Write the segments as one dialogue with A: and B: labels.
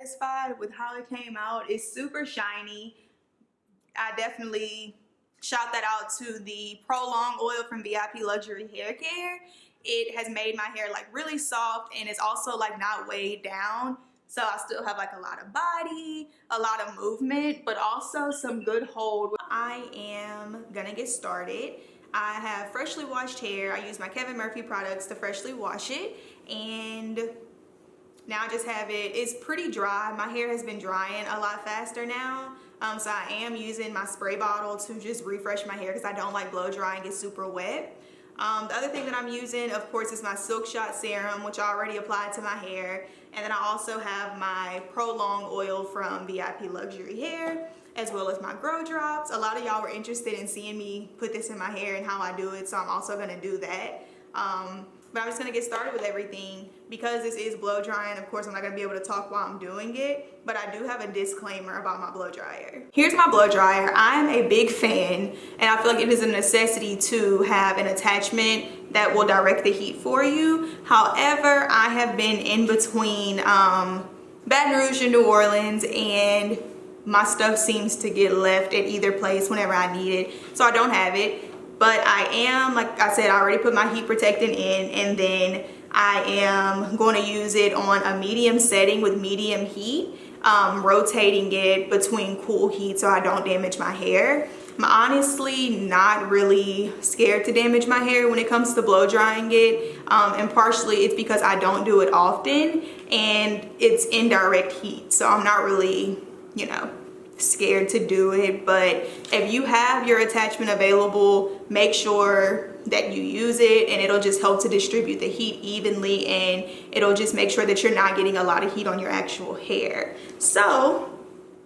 A: Satisfied with how it came out. It's super shiny. I definitely shout that out to the Prolong oil from VIP Luxury Hair Care. It has made my hair like really soft, and it's also like not weighed down. So I still have like a lot of body, a lot of movement, but also some good hold. I am gonna get started. I have freshly washed hair. I use my Kevin Murphy products to freshly wash it, and now I just have it. It's pretty dry. My hair has been drying a lot faster now. So I am using my spray bottle to just refresh my hair because I don't like blow dry and get super wet. The other thing that I'm using, of course, is my Silk Shot Serum, which I already applied to my hair. And then I also have my Prolong oil from VIP Luxury Hair, as well as my Grow Drops. A lot of y'all were interested in seeing me put this in my hair and how I do it, so I'm also gonna do that. But I'm just gonna get started with everything. Because this is blow drying, of course I'm not gonna be able to talk while I'm doing it, but I do have a disclaimer about my blow dryer. Here's my blow dryer. I'm a big fan, and I feel like it is a necessity to have an attachment that will direct the heat for you. However, I have been in between Baton Rouge and New Orleans, and my stuff seems to get left at either place whenever I need it, so I don't have it. But I am, like I said, I already put my heat protectant in, and then I am going to use it on a medium setting with medium heat, rotating it between cool heat so I don't damage my hair. I'm honestly not really scared to damage my hair when it comes to blow drying it, and partially it's because I don't do it often and it's indirect heat, so I'm not really, you know, scared to do it. But if you have your attachment available, make sure that you use it, and it'll just help to distribute the heat evenly, and it'll just make sure that you're not getting a lot of heat on your actual hair. So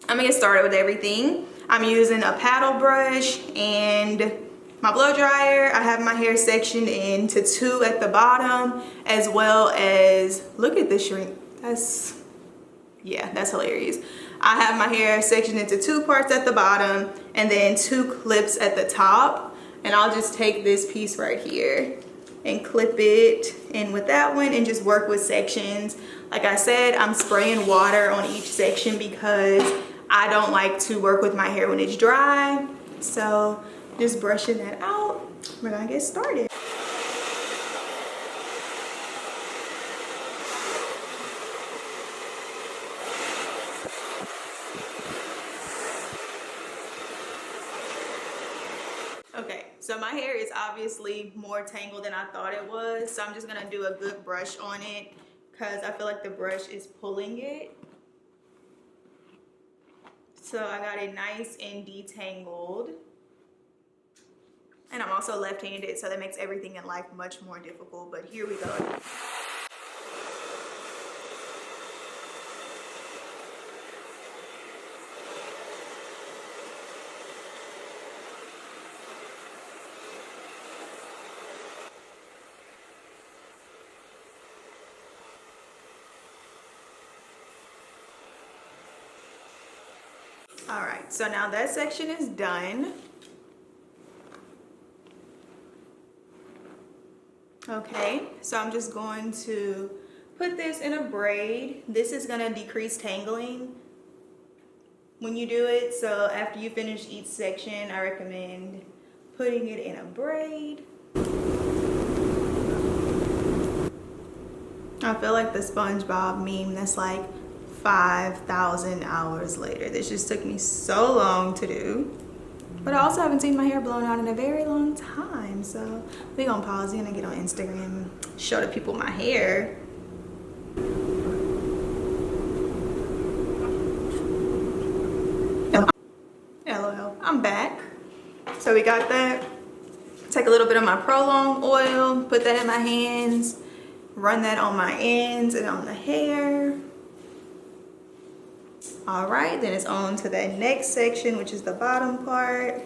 A: I'm gonna get started with everything. I'm using a paddle brush and my blow dryer. I have my hair sectioned into 2 at the bottom, as well as, look at this shrink. That's hilarious. I have my hair sectioned into 2 parts at the bottom and then 2 clips at the top. And I'll just take this piece right here and clip it in with that one and just work with sections. Like I said, I'm spraying water on each section because I don't like to work with my hair when it's dry. So just brushing that out. We're gonna get started. Okay, so my hair is obviously more tangled than I thought it was, so I'm just gonna do a good brush on it because I feel like the brush is pulling it. So I got it nice and detangled. And I'm also left-handed, so that makes everything in life much more difficult, but here we go. All right, so now that section is done. Okay, so I'm just going to put this in a braid. This is gonna decrease tangling when you do it. So after you finish each section, I recommend putting it in a braid. I feel like the SpongeBob meme that's like 5,000 hours later. This just took me so long to do. But I also haven't seen my hair blown out in a very long time. So we're gonna pause. We're gonna get on Instagram and show the people my hair. LOL, I'm back. So we got that. Take a little bit of my Prolong oil, put that in my hands, run that on my ends and on the hair. All right, then it's on to that next section, which is the bottom part.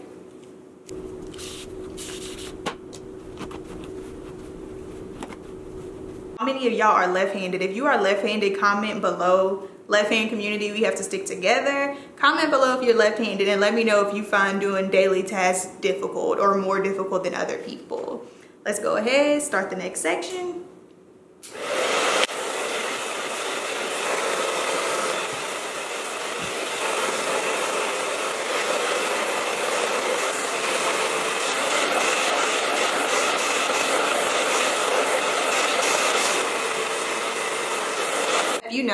A: How many of y'all are left-handed? If you are left-handed, comment below. Left-hand community, we have to stick together. Comment below if you're left-handed and let me know if you find doing daily tasks difficult or more difficult than other people. Let's go ahead, start the next section.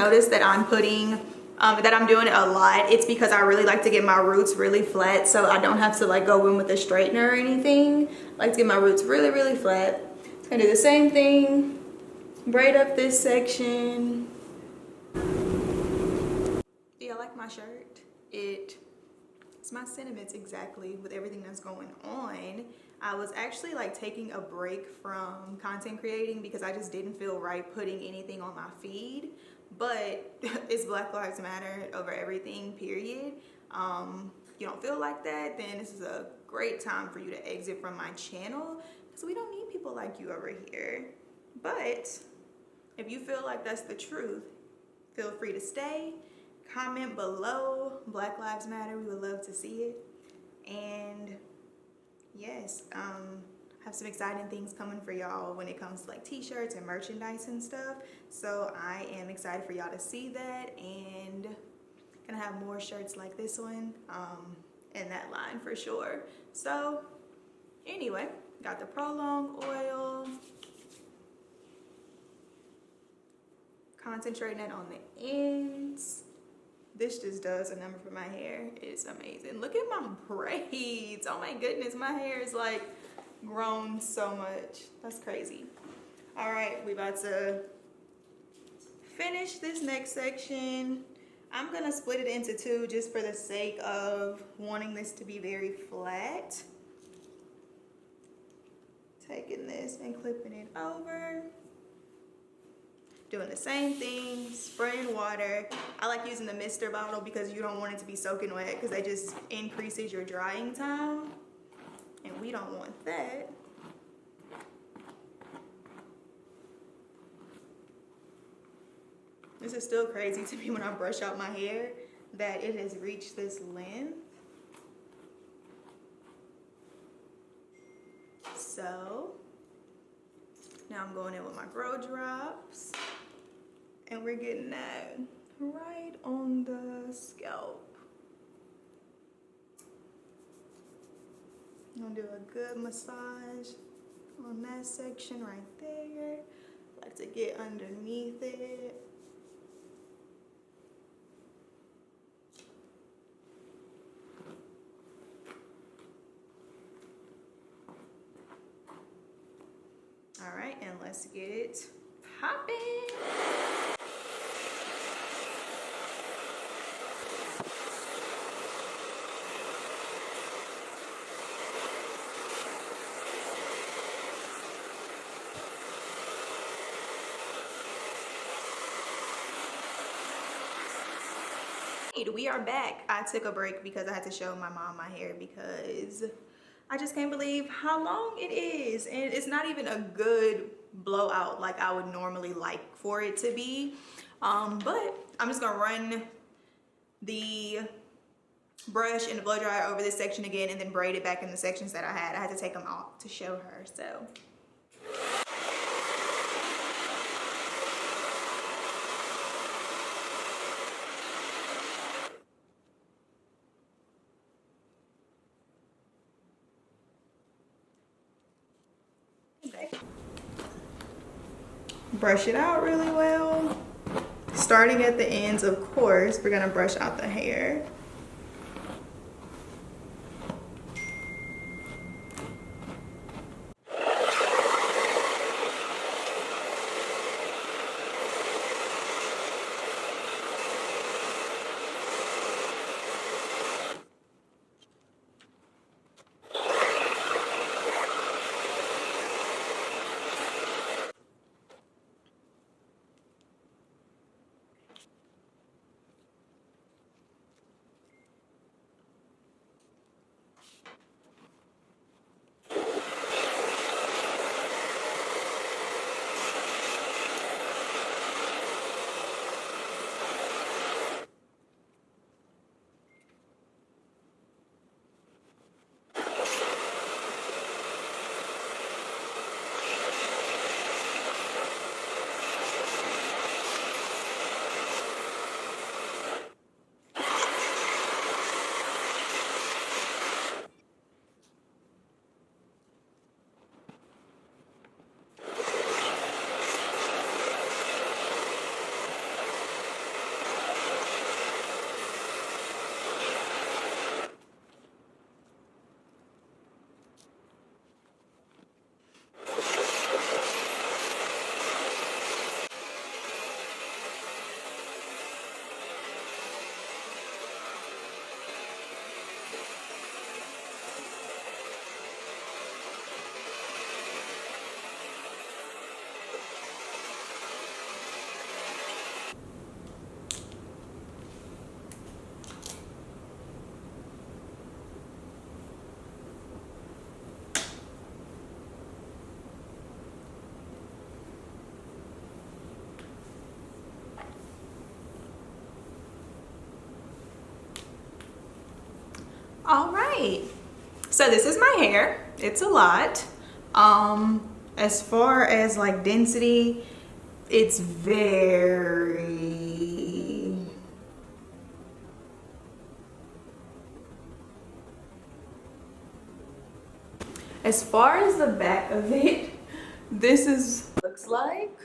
A: noticed that I'm putting that I'm doing it a lot, it's because I really like to get my roots really flat so I don't have to like go in with a straightener or anything. I like to get my roots really, really flat. It's gonna do the same thing, braid up this section. Yeah, I like my shirt. It's my sentiments exactly with everything that's going on. I was actually like taking a break from content creating because I just didn't feel right putting anything on my feed. But it's Black Lives Matter over everything, period. You don't feel like that, then this is a great time for you to exit from my channel because we don't need people like you over here. But if you feel like that's the truth, feel free to stay. Comment below, Black Lives Matter, we would love to see it. And yes, have some exciting things coming for y'all when it comes to like t-shirts and merchandise and stuff. So I am excited for y'all to see that, and gonna have more shirts like this one in that line for sure. So anyway, got the Prolong oil, concentrating it on the ends. This just does a number for my hair. It's amazing. Look at my braids. Oh my goodness, my hair is like grown so much. That's crazy. All right, we about to finish this next section. I'm gonna split it into two just for the sake of wanting this to be very flat. Taking this and clipping it over. Doing the same thing, spraying water. I like using the mister bottle because you don't want it to be soaking wet because that just increases your drying time. And we don't want that. This is still crazy to me when I brush out my hair that it has reached this length. So now I'm going in with my Grow Drops. And we're getting that right on the scalp. I'm gonna do a good massage on that section right there. Like to get underneath it. All right, and let's get it popping. We are back. I took a break because I had to show my mom my hair because I just can't believe how long it is, and it's not even a good blowout like I would normally like for it to be. But I'm just gonna run the brush and the blow dryer over this section again and then braid it back in the sections that I had to take them off to show her. So brush it out really well. Starting at the ends, of course, we're gonna brush out the hair. All right, so this is my hair. It's a lot. As far as like density, it's very, as far as the back of it, this is what it looks like.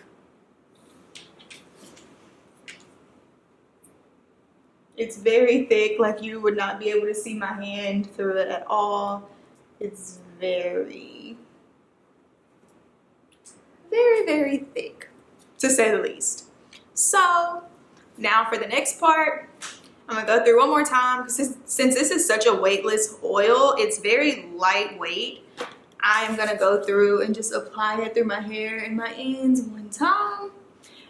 A: It's very thick, like you would not be able to see my hand through it at all. It's very, very, very thick, to say the least. So now for the next part, I'm gonna go through one more time because since this is such a weightless oil, it's very lightweight. I am gonna go through and just apply it through my hair and my ends one time.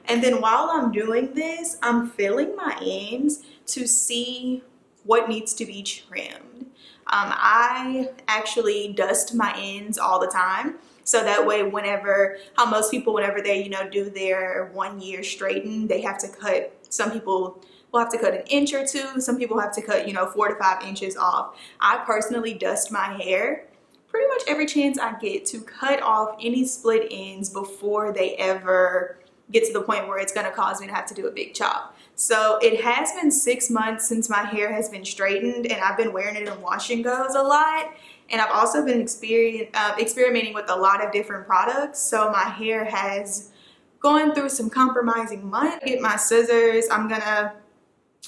A: And then while I'm doing this, I'm feeling my ends to see what needs to be trimmed. I actually dust my ends all the time. So that way, how most people, whenever they, do their 1 year straighten, they have to cut, some people will have to cut 1 inch or 2. Some people have to cut, 4 to 5 inches off. I personally dust my hair pretty much every chance I get to cut off any split ends before they ever get to the point where it's gonna cause me to have to do a big chop. So it has been 6 months since my hair has been straightened, and I've been wearing it in wash and goes a lot. And I've also been experimenting with a lot of different products. So my hair has gone through some compromising months. Get my scissors. I'm gonna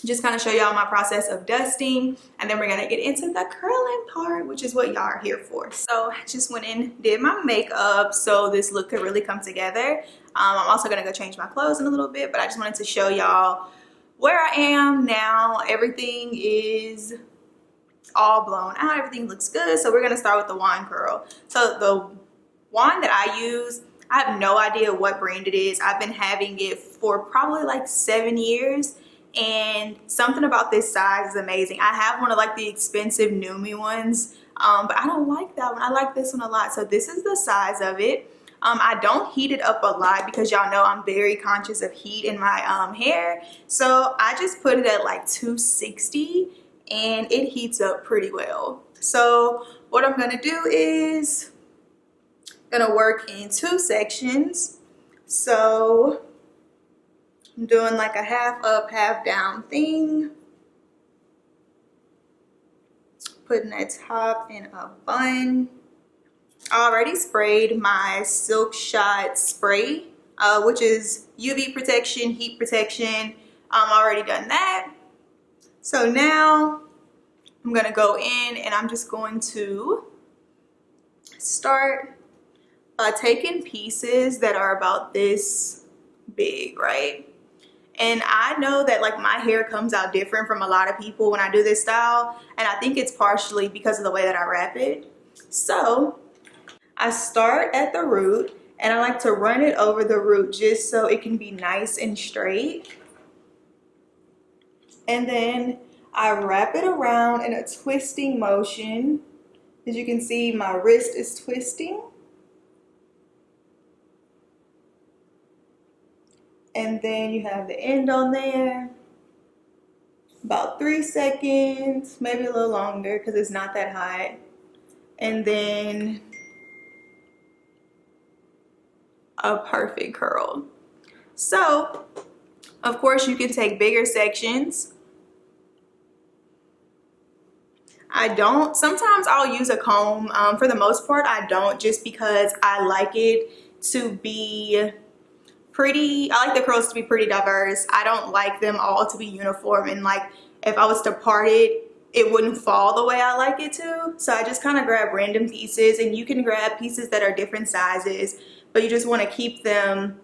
A: just kind of show y'all my process of dusting, and then we're gonna get into the curling part, which is what y'all are here for. So I just went in, did my makeup so this look could really come together. I'm also gonna go change my clothes in a little bit, but I just wanted to show y'all where I am now. Everything is all blown out, everything looks good. So we're gonna start with the wand curl. So the wand that I use, I have no idea what brand it is. I've been having it for probably like 7 years, and something about this size is amazing. I have one of like the expensive Numi ones, but I don't like that one. I like this one a lot. So this is the size of it. I don't heat it up a lot because y'all know I'm very conscious of heat in my hair. So I just put it at like 260 and it heats up pretty well. So what I'm gonna do is gonna work in 2 sections. So I'm doing like a half up, half down thing. Putting a top in a bun. I already sprayed my Silk Shot spray, which is UV protection, heat protection. I'm already done that. So now I'm gonna go in and I'm just going to start taking pieces that are about this big, right? And I know that like my hair comes out different from a lot of people when I do this style, and I think it's partially because of the way that I wrap it. So I start at the root and I like to run it over the root just so it can be nice and straight. And then I wrap it around in a twisting motion. As you can see, my wrist is twisting. And then you have the end on there. About 3 seconds, maybe a little longer because it's not that hot. And then a perfect curl. So, of course, you can take bigger sections. Sometimes I'll use a comb. For the most part, I don't, just because I like it to be pretty. I like the curls to be pretty diverse. I don't like them all to be uniform, and like if I was to part it, it wouldn't fall the way I like it to. So I just kind of grab random pieces, and you can grab pieces that are different sizes, but you just want to keep the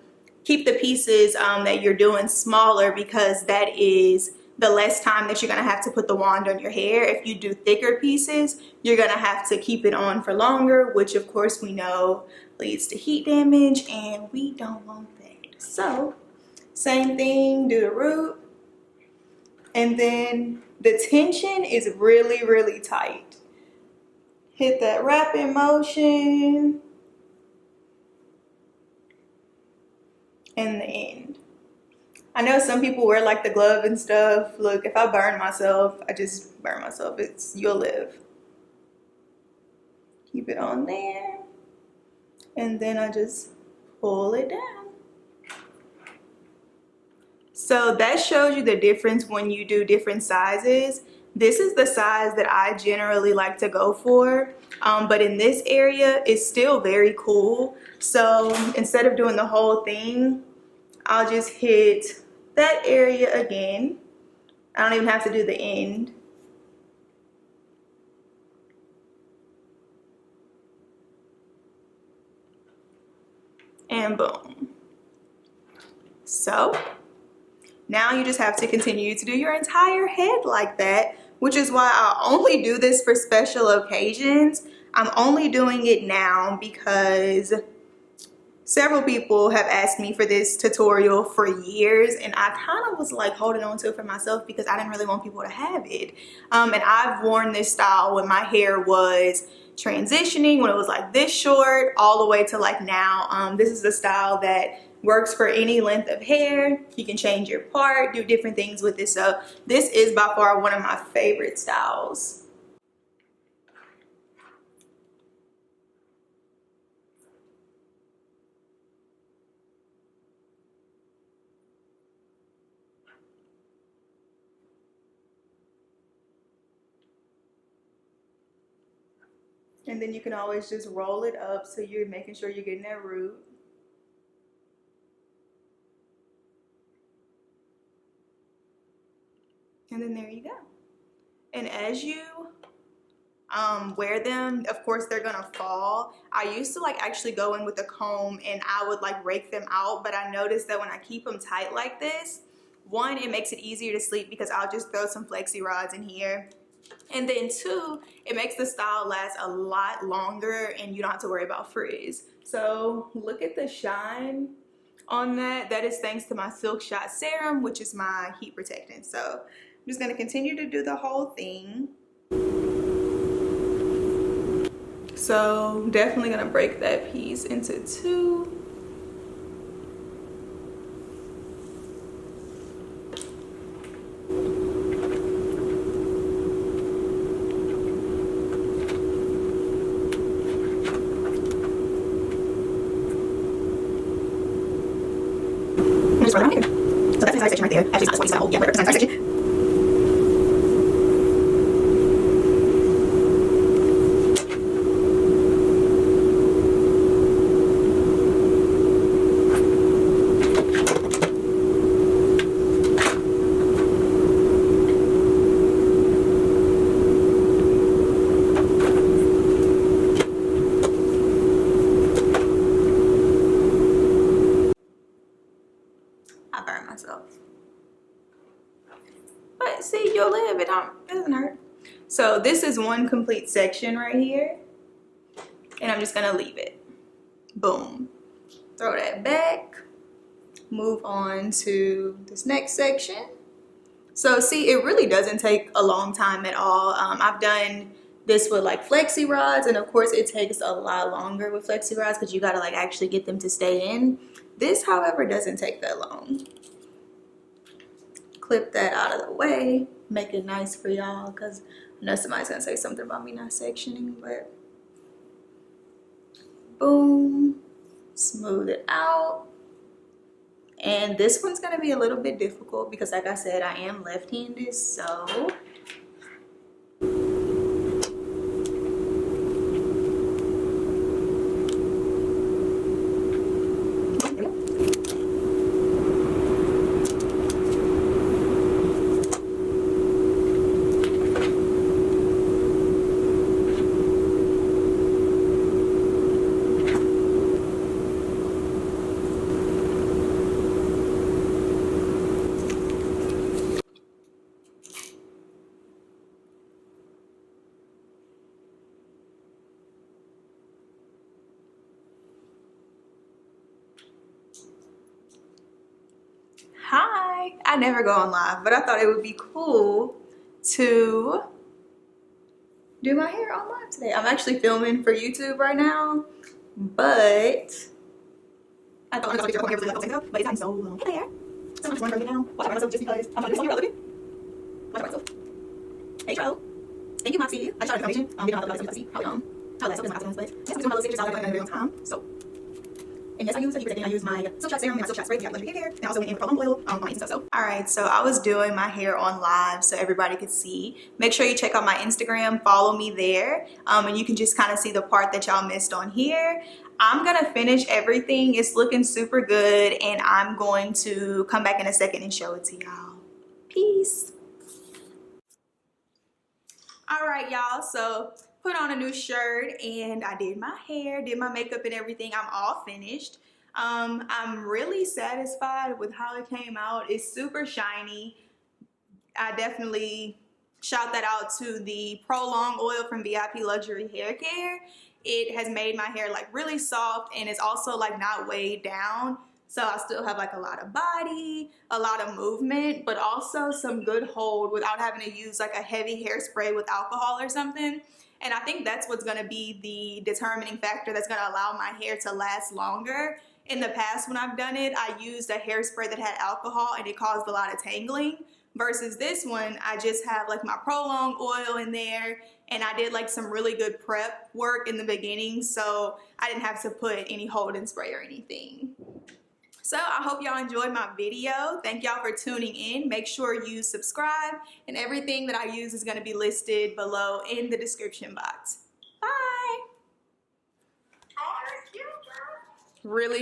A: pieces that you're doing smaller, because that is the less time that you're gonna have to put the wand on your hair. If you do thicker pieces, you're gonna have to keep it on for longer, which of course we know leads to heat damage, and we don't want that. So same thing, do the root, and then the tension is really, really tight. Hit that wrapping motion and the end. I know some people wear like the glove and stuff. Look, if I burn myself, I just burn myself. It's, you'll live. Keep it on there. And then I just pull it down. So that shows you the difference when you do different sizes. This is the size that I generally like to go for. But in this area, it's still very cool. So instead of doing the whole thing, I'll just hit that area again. I don't even have to do the end. And boom. So now you just have to continue to do your entire head like that, which is why I only do this for special occasions. I'm only doing it now because several people have asked me for this tutorial for years, and I kind of was like holding on to it for myself because I didn't really want people to have it. And I've worn this style when my hair was transitioning, when it was like this short, all the way to like now. This is the style that works for any length of hair. You can change your part, do different things with this. So this is by far one of my favorite styles. And then you can always just roll it up so you're making sure you're getting that root. And then there you go. And as you wear them, of course they're gonna fall. I used to like actually go in with a comb and I would like rake them out, but I noticed that when I keep them tight like this, one, it makes it easier to sleep because I'll just throw some flexi rods in here. And then two, it makes the style last a lot longer and you don't have to worry about frizz. So look at the shine on that. That is thanks to my Silk Shot Serum, which is my heat protectant. So I'm just gonna continue to do the whole thing. So definitely gonna break that piece into two. So that's the size section right there. Actually, it's not this one, it's that whole, yeah, whatever, size section. I burned myself. But see, you'll live. It doesn't hurt. So this is one complete section right here. And I'm just gonna leave it. Boom. Throw that back. Move on to this next section. So see, it really doesn't take a long time at all. I've done this with like flexi rods, and of course it takes a lot longer with flexi rods because you gotta like actually get them to stay in. This, however, doesn't take that long. Clip that out of the way, make it nice for y'all because I know somebody's gonna say something about me not sectioning, but boom, smooth it out. And this one's gonna be a little bit difficult because like I said, I am left-handed, so hi. I never go on live, but I thought it would be cool to do my hair on live today. I'm actually filming for YouTube right now, but I thought I was going to but it's so long. Hey there.
B: So I'm just going to break it down. Watch out myself just because I'm trying to do something relevant. Watch out myself. Hey, Tro. Thank you, Moxie. I just started the foundation. Getting out the light so you can see how last up is my afternoon, but yes, I'm doing my little signature salad like a very long time. So, and yes, I use I use my Silk Shot Serum and my Silk Shot Spray to luxury hair, and I also went in with Prolong oil on my so.
A: All right, so I was doing my hair on live so everybody could see. Make sure you check out my Instagram, follow me there, and you can just kind of see the part that y'all missed on here. I'm gonna finish everything. It's looking super good, and I'm going to come back in a second and show it to y'all. Peace. All right, y'all, so put on a new shirt and I did my hair, did my makeup and everything. I'm all finished. I'm really satisfied with how it came out. It's super shiny. I definitely shout that out to the Prolong oil from VIP Luxury Hair Care. It has made my hair like really soft, and it's also like not weighed down. So I still have like a lot of body, a lot of movement, but also some good hold without having to use like a heavy hairspray with alcohol or something. And I think that's what's gonna be the determining factor that's gonna allow my hair to last longer. In the past when I've done it, I used a hairspray that had alcohol and it caused a lot of tangling. Versus this one, I just have like my Prolong oil in there, and I did like some really good prep work in the beginning, so I didn't have to put any hold-in spray or anything. So I hope y'all enjoyed my video. Thank y'all for tuning in. Make sure you subscribe, and everything that I use is gonna be listed below in the description box. Bye. Really